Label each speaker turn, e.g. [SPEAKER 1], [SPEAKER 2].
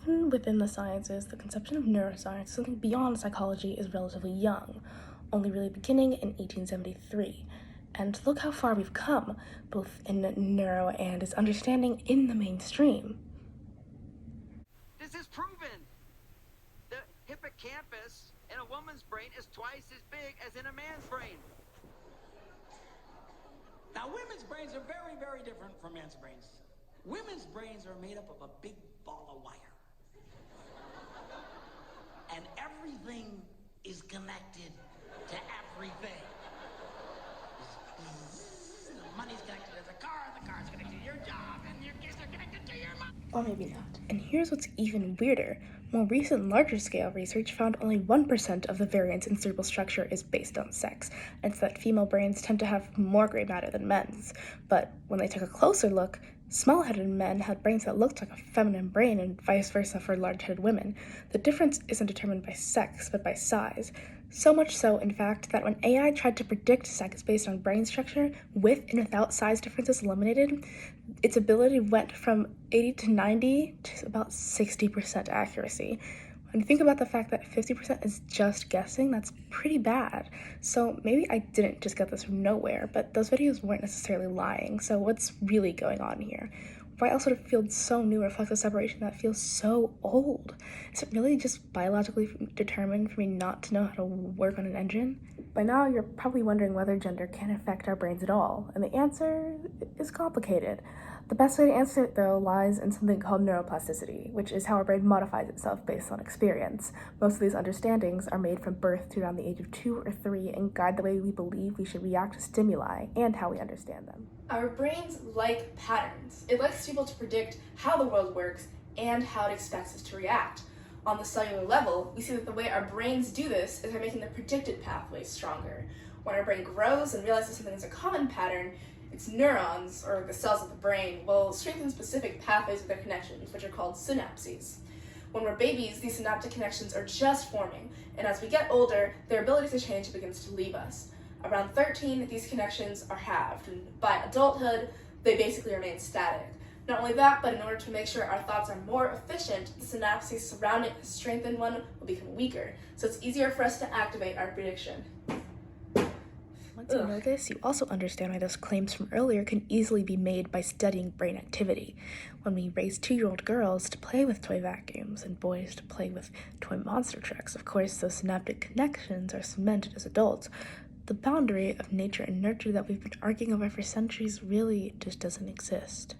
[SPEAKER 1] Even within the sciences, the conception of neuroscience, something beyond psychology, is relatively young, only really beginning in 1873. And look how far we've come, both in neuro and its understanding in the mainstream.
[SPEAKER 2] This is proven. The hippocampus in a woman's brain is twice as big as in a man's brain.
[SPEAKER 3] Now, women's brains are very, very different from men's brains. Women's brains are made up of a big ball of wire. And everything is connected to everything. The money's connected to the car's connected to your job, and your kids are connected to your mom.
[SPEAKER 1] Or maybe not. And here's what's even weirder. More recent, larger-scale research found only 1% of the variance in cerebral structure is based on sex. And it's that female brains tend to have more gray matter than men's. But when they took a closer look, small-headed men had brains that looked like a feminine brain, and vice versa for large-headed women. The difference isn't determined by sex, but by size. So much so, in fact, that when AI tried to predict sex based on brain structure, with and without size differences eliminated, its ability went from 80 to 90 to about 60% accuracy. When you think about the fact that 50% is just guessing, that's pretty bad. So maybe I didn't just get this from nowhere, but those videos weren't necessarily lying. So what's really going on here? Why else would a field so new reflect a separation that feels so old? Is it really just biologically determined for me not to know how to work on an engine? By now, you're probably wondering whether gender can affect our brains at all, and the answer is complicated. The best way to answer it, though, lies in something called neuroplasticity, which is how our brain modifies itself based on experience. Most of these understandings are made from birth to around the age of 2 or 3 and guide the way we believe we should react to stimuli and how we understand them.
[SPEAKER 4] Our brains like patterns. It likes to be able to predict how the world works and how it expects us to react. On the cellular level, we see that the way our brains do this is by making the predicted pathways stronger. When our brain grows and realizes something is a common pattern, its neurons, or the cells of the brain, will strengthen specific pathways with their connections, which are called synapses. When we're babies, these synaptic connections are just forming, and as we get older, their ability to change begins to leave us. Around 13, these connections are halved, and by adulthood, they basically remain static. Not only that, but in order to make sure our thoughts are more efficient, the synapses surrounding the strengthened one will become weaker, so it's easier for us to activate our prediction.
[SPEAKER 1] Once you know this, you also understand why those claims from earlier can easily be made by studying brain activity. When we raise 2-year-old girls to play with toy vacuums and boys to play with toy monster trucks, of course, those synaptic connections are cemented as adults. The boundary of nature and nurture that we've been arguing over for centuries really just doesn't exist.